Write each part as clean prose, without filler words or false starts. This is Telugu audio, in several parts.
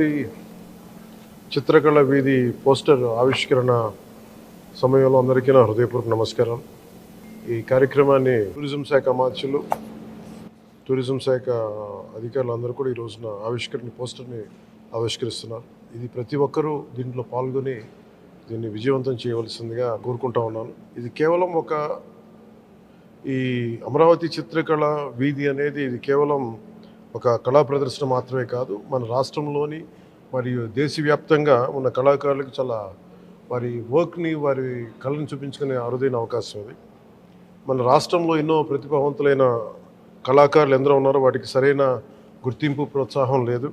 అమరావతి చిత్రకళ వీధి పోస్టర్ ఆవిష్కరణ సమయంలో అందరికీ నా హృదయపూర్వక నమస్కారం. ఈ కార్యక్రమాన్ని టూరిజం శాఖ అమాత్యులు, టూరిజం శాఖ అధికారులు అందరూ కూడా ఈ రోజున పోస్టర్ని ఆవిష్కరిస్తున్నారు. ఇది ప్రతి ఒక్కరూ దీంట్లో పాల్గొని దీన్ని విజయవంతం చేయవలసిందిగా కోరుకుంటా ఉన్నాను. ఇది కేవలం ఈ అమరావతి చిత్రకళ వీధి అనేది ఇది కేవలం ఒక కళా ప్రదర్శన మాత్రమే కాదు, మన రాష్ట్రంలోని మరియు దేశవ్యాప్తంగా ఉన్న కళాకారులకు చాలా వారి వర్క్ని, వారి కళను చూపించుకునే అరుదైన అవకాశం అది. మన రాష్ట్రంలో ఎన్నో ప్రతిభావంతులైన కళాకారులు ఎందరో ఉన్నారో వాటికి సరైన గుర్తింపు, ప్రోత్సాహం లేదు,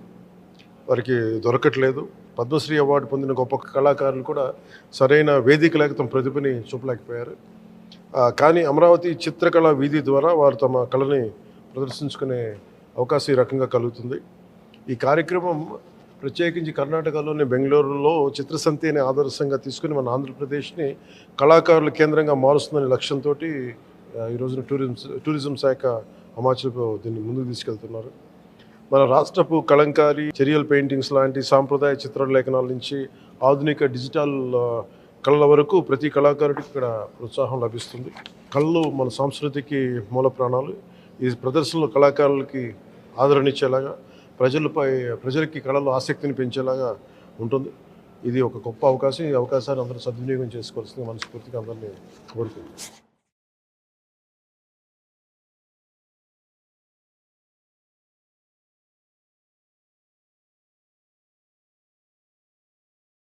వారికి దొరకట్లేదు. పద్మశ్రీ అవార్డు పొందిన గొప్ప కళాకారులు కూడా సరైన వేదిక లేక తమ ప్రతిభని చూపలేకపోయారు. కానీ అమరావతి చిత్రకళ వీధి ద్వారా వారు తమ కళని ప్రదర్శించుకునే అవకాశం ఈ రకంగా కలుగుతుంది. ఈ కార్యక్రమం ప్రత్యేకించి కర్ణాటకలోని బెంగళూరులో చిత్రసంతి అనే ఆదర్శంగా తీసుకుని మన ఆంధ్రప్రదేశ్ని కళాకారుల కేంద్రంగా మారుస్తుందనే లక్ష్యంతో ఈ రోజున టూరిజం శాఖ అమాత్యులు దీన్ని ముందుకు తీసుకెళ్తున్నారు. మన రాష్ట్రపు కలంకారీ, చెరియల్ పెయింటింగ్స్ లాంటి సాంప్రదాయ చిత్రలేఖనాల నుంచి ఆధునిక డిజిటల్ కళల వరకు ప్రతి కళాకారుడికి ఇక్కడ ప్రోత్సాహం లభిస్తుంది. కళలు మన సంస్కృతికి మూల ప్రాణాలు. ఈ ప్రదర్శనలు కళాకారులకి ఆదరణ ఇచ్చేలాగా, ప్రజలకి కళలో ఆసక్తిని పెంచేలాగా ఉంటుంది. ఇది ఒక గొప్ప అవకాశం. ఈ అవకాశాన్ని అందరూ సద్వినియోగం చేసుకోవాల్సిందిగా మనస్ఫూర్తిగా అందరినీ కోరుకుంటున్నాను.